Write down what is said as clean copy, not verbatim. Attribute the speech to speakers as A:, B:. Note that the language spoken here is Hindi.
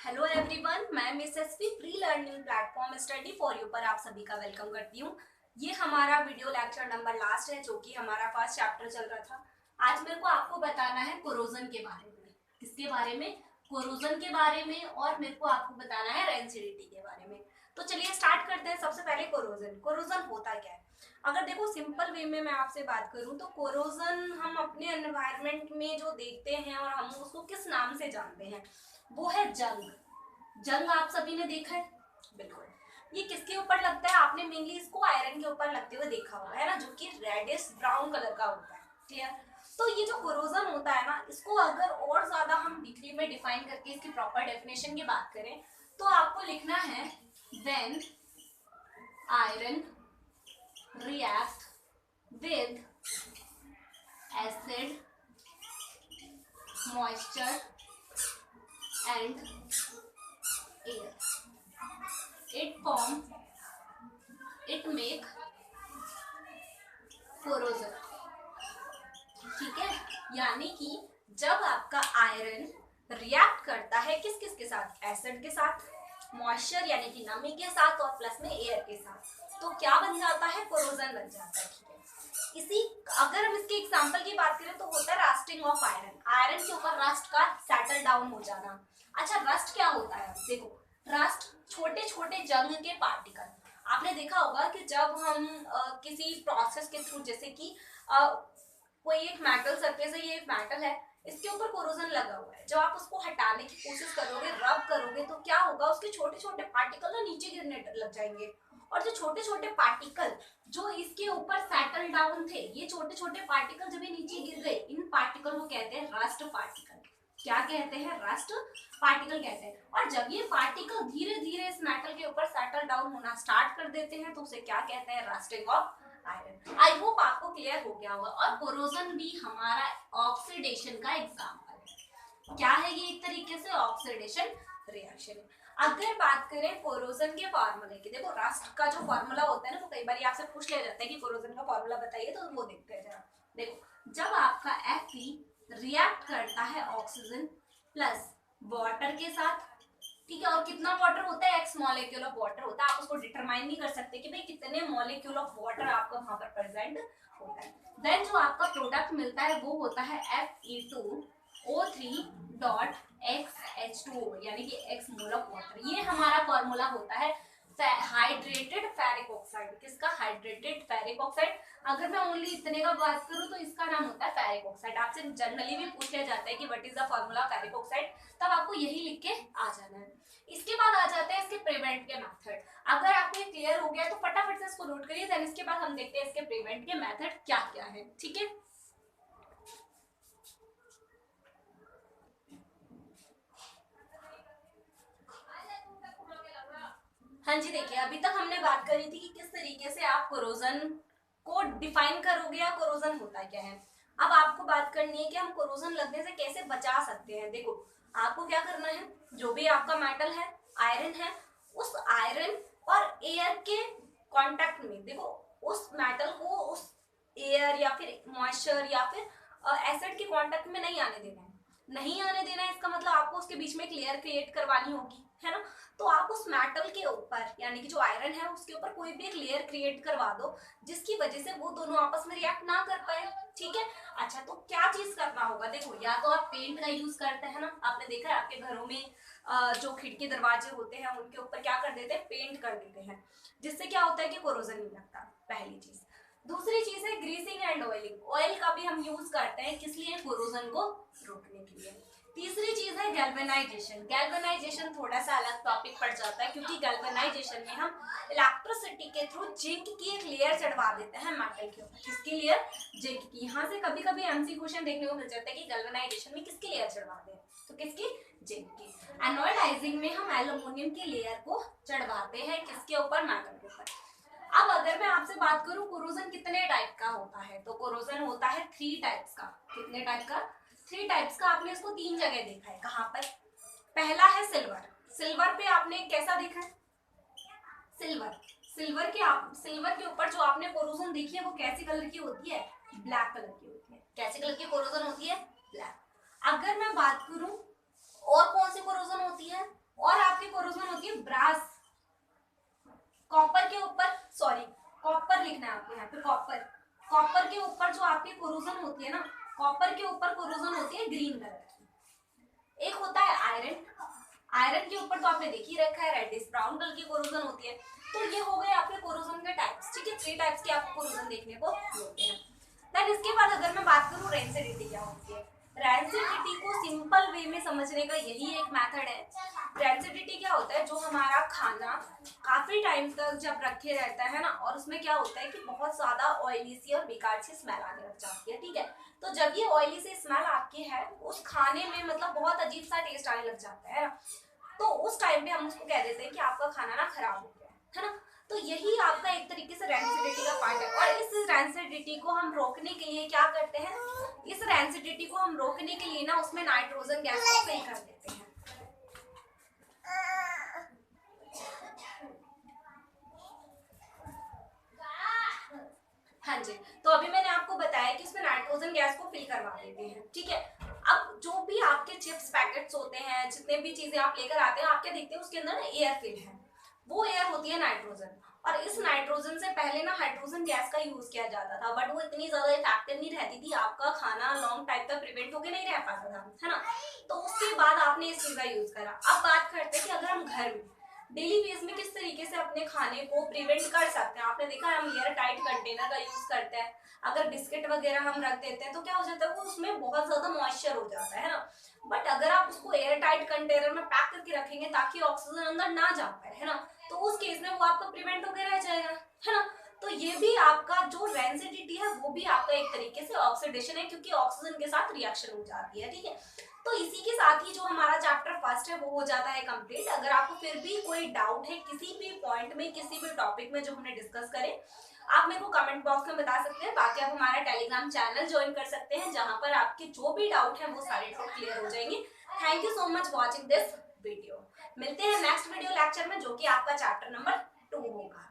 A: हेलो एवरीवन, मैं miss SP pre learning platform study for you पर आप सभी का वेलकम करती हूँ। ये हमारा वीडियो लेक्चर नंबर लास्ट है, जो कि हमारा फर्स्ट चैप्टर चल रहा था। आज मेरे को आपको बताना है कोरोजन के बारे में। किसके बारे में? कोरोजन के बारे में। और मेरे को आपको बताना है रेंसिडिटी के बारे में। तो चलिए स्टार्ट करते हैं। सबसे पहले कोरोजन। कोरोजन होता क्या है? अगर देखो सिंपल वे में मैं आपसे बात करूं तो कोरोजन हम अपने एनवायरनमेंट में जो देखते हैं और हम उसको किस नाम से जानते हैं, वो है जंग। जंग आप सभी ने देखा है, बिल्कुल। ये किसके ऊपर लगता है? आपने मेनली इसको आयरन के ऊपर लगते हुए देखा होगा, है ना, जो कि रेडिश ब्राउन कलर का होता है। क्लियर? तो ये जो कोरोजन होता है ना, इसको अगर और ज्यादा हम डिटेल में डिफाइन करके इसकी प्रॉपर डेफिनेशन की बात करें तो आपको लिखना है when iron react with acid, moisture and air, it make corrosion. ठीक है, यानी कि जब आपका आयरन रिएक्ट करता है किस किस के साथ? एसिड के साथ, मॉइस्चर यानी कि नमी के साथ, और प्लस में एयर के साथ, तो क्या बन जाता है? कोरोजन बन जाता है। ठीक है, इसी अगर हम इसके एग्जांपल की बात करें तो होता है रस्टिंग ऑफ आयरन। आयरन के ऊपर रस्ट का सेटल डाउन हो जाना। अच्छा, रस्ट क्या होता है? देखो, रस्ट छोटे छोटे जंग के पार्टिकल। आपने देखा होगा कि जब हम किसी प्रोसेस के थ्रू, जैसे कि कोई एक मेटल सरफेस है, ये एक मेटल है, इसके ऊपर कोरोजन लगा हुआ है, जब आप उसको हटाने की कोशिश करोगे, रब करोगे, तो क्या होगा? उसके छोटे छोटे पार्टिकल ना नीचे गिरने लग जाएंगे। और जो छोटे छोटे पार्टिकल जो इसके ऊपर सेटल डाउन थे, ये छोटे छोटे पार्टिकल जब ये नीचे गिर गए, इन पार्टिकल को कहते हैं रस्ट पार्टिकल। क्या कहते हैं? रस्ट पार्टिकल कहते हैं। और जब ये पार्टिकल धीरे धीरे इस मेटल के ऊपर सेटल डाउन होना स्टार्ट कर देते हैं तो उसे क्या कहते हैं? Rusting of iron. I hope आपको क्लियर हो गया होगा। और कोरोजन भी हमारा ऑक्सीडेशन का एग्जाम्पल है। क्या है ये? एक तरीके से ऑक्सीडेशन रिएक्शन। अगर बात करें कोरोजन के फॉर्मूले की, देखो रस्ट का जो फॉर्मूला होता है ना, वो कई बार आपसे पूछ लिया जाता है कि कोरोजन का फॉर्मूला बताइए, तो वो देखते हैं जरा। देखो, जब आपका Fe रिएक्ट करता है ऑक्सीजन प्लस वाटर के साथ, ठीक है, और कितना वाटर होता है? x मॉलिक्यूल ऑफ वाटर होता है। आप उसको डिटरमाइन नहीं कर सकते कि भाई कितने मॉलिक्यूल ऑफ वाटर आपका वहां पर प्रेजेंट होता है। देन जो आपका प्रोडक्ट मिलता है वो होता है Fe2O3 डॉट XH2O, यानी कि x मोल ऑफ वाटर। ये हमारा फॉर्मूला होता है हाइड्रेटेड फेरिक ऑक्साइड। किसका? Hydrated ferric oxide. अगर मैं ओनली इतने का बात करूं तो इसका नाम होता है फेरिक ऑक्साइड। आपसे जनरली भी पूछ लिया जाता है कि what is the formula ferric oxide, तब आपको यही लिख के आ जाना है। इसके बाद आ जाते हैं इसके प्रिवेंट के मेथड। अगर आपको ये क्लियर हो गया तो फटाफट से इसको नोट करिए। देन इसके बाद हम देखते हैं इसके प्रिवेंट के मेथड क्या क्या है। ठीक है, हाँ जी, देखिए अभी तक हमने बात करी थी कि किस तरीके से आप कोरोजन को डिफाइन करोगे या कोरोजन होता क्या है। अब आपको बात करनी है कि हम कोरोजन लगने से कैसे बचा सकते हैं। देखो, आपको क्या करना है, जो भी आपका मेटल है, आयरन है, उस आयरन और एयर के कांटेक्ट में, देखो उस मेटल को उस एयर या फिर मॉइस्चर या फिर एसिड के कांटेक्ट में नहीं आने देना है। नहीं आने देना है, इसका मतलब आपको उसके बीच में एक लेयर क्रिएट करवानी होगी, है ना। तो आप उस मेटल के ऊपर, यानी कि जो आयरन है उसके ऊपर कोई भी एक लेयर क्रिएट करवा दो, जिसकी वजह से वो दोनों आपस में रिएक्ट ना कर पाए। ठीक है, अच्छा तो क्या चीज करना होगा? देखो, या तो आप पेंट का यूज करते हैं ना, आपने देखा है आपके घरों में जो खिड़की दरवाजे होते हैं उनके ऊपर क्या कर देते हैं? पेंट कर देते हैं, जिससे क्या होता है कि कोरोजन नहीं लगता। पहली चीज। दूसरी चीज है ग्रीसिंग एंड ऑयलिंग। ऑयल का भी हम यूज करते हैं, किस लिए? कोरोजन को रोकने के लिए। तीसरी चीज है गैल्वेनाइजेशन। गैल्वेनाइजेशन थोड़ा सा अलग टॉपिक पड़ जाता है, क्योंकि गैल्वेनाइजेशन में हम इलेक्ट्रिसिटी के थ्रू जिंक की एक लेयर चढ़वा देते हैं मेटल के ऊपर। किसकी लेयर? जिंक की। यहाँ से कभी कभी एमसी क्वेश्चन देखने को मिल जाता है कि गैल्वेनाइजेशन में किसकी लेयर चढ़वाते हैं, तो किसकी? जिंक की। एनोडाइजिंग में हम एल्यूमिनियम की लेयर को चढ़वाते हैं, किसके ऊपर? मेटल के ऊपर। अब अगर मैं आपसे बात करूं कोरोजन कितने टाइप का होता है, तो कोरोजन होता है 3 टाइप्स का। कितने टाइप का? 3 टाइप्स का। आपने इसको 3 जगह देखा है। कहां पर? पहला है सिल्वर। सिल्वर पे आपने कैसा देखा है? सिल्वर। सिल्वर के ऊपर जो आपने कोरोजन देखी है वो कैसे कलर की होती है? ब्लैक कलर की होती है। कैसे कलर की कोरोजन होती है? ब्लैक। अगर मैं बात करूं और कौन सी कोरोजन होती है, और आपकी कोरोजन होती है ब्रास, कॉपर के ऊपर, सॉरी कॉपर लिखना है आपको यहाँ पे, कॉपर, कॉपर के ऊपर जो आपकी कोरोजन होती है ना, कॉपर के ऊपर कोरोजन होती है ग्रीन कलर की। एक होता है आयरन, आयरन के ऊपर तो आपने देख ही रखा है रेडिश ब्राउन कलर की कोरोजन होती है। तो ये हो गए आपके कोरोजन के टाइप्स, ठीक है, 3 टाइप्स के आपको कोरोजन देखने को मिलते हैं। देन इसके बाद अगर मैं बात करूं रेंसिडिटी क्या होती है, रेंसिडिटी को सिंपल वे में समझने का यही एक मेथड है। रेंसिडिटी क्या होता है, जो हमारा खाना काफी टाइम तक जब रखे रहता है ना, और उसमें क्या होता है कि बहुत ज्यादा ऑयली सी और बेकार सी स्मेल आने लग जाती है, ठीक है। तो जब ये ऑयली सी स्मेल आपकी है, उस खाने में मतलब बहुत अजीब सा टेस्ट आने लग जाता है ना, तो उस टाइम पे हम उसको कह देते हैं कि आपका खाना ना खराब हो गया है ना। तो यही आपका एक तरीके से रेंसिडिटी का पार्ट है। और इस रेंसिडिटी को हम रोकने के लिए क्या करते हैं, इस रेंसिडिटी को हम रोकने के लिए ना उसमें नाइट्रोजन गैस को फिल कर देते हैं। हाँ जी, तो अभी मैंने आपको बताया कि उसमें नाइट्रोजन गैस को फिल करवा देते हैं, ठीक है। अब जो भी आपके चिप्स पैकेट्स होते हैं, जितने भी चीजें आप लेकर आते हैं, आप क्या देखते हैं उसके अंदर ना एयर फिल है, वो एयर होती है नाइट्रोजन। और इस नाइट्रोजन से पहले ना हाइड्रोजन गैस का यूज किया जाता था, बट वो इतनी ज्यादा इफेक्टिव नहीं रहती थी, आपका खाना लॉन्ग टाइम तक प्रिवेंट होकर नहीं रह पाता था, है ना। तो उसके बाद आपने इस चीज का यूज करा। अब बात करते हैं कि अगर हम घर में डेली बेस में किस तरीके से अपने खाने को प्रिवेंट कर सकते हैं। आपने देखा है हम एयर टाइट कंटेनर का यूज करते हैं, अगर बिस्किट वगैरह हम रख देते हैं तो क्या हो जाता है, वो उसमें बहुत ज्यादा मॉइस्चर हो जाता है ना। बट अगर आप उसको एयर टाइट कंटेनर में पैक करके रखेंगे ताकि ऑक्सीजन अंदर ना जा पाए, है ना, तो उस केस में वो आपका प्रिवेंट होकर रह जाएगा, है ना। तो ये भी आपका जो रेंसिडिटी है वो भी आपका एक तरीके से ऑक्सीडेशन है, क्योंकि ऑक्सीजन के साथ रिएक्शन हो जाती है, ठीक है। तो इसी के साथ ही जो हमारा चैप्टर फर्स्ट है वो हो जाता है कंप्लीट। अगर आपको फिर भी कोई डाउट है किसी भी पॉइंट में, किसी भी टॉपिक में जो हमने डिस्कस करे, आप मेरे को कमेंट बॉक्स में बता सकते हैं। बाकी आप हमारा टेलीग्राम चैनल ज्वाइन कर सकते हैं, जहां पर आपके जो भी डाउट है वो सारे डाउट क्लियर हो जाएंगे। Thank you so much watching this video. मिलते हैं नेक्स्ट वीडियो लेक्चर में, जो कि आपका चैप्टर नंबर 2 होगा।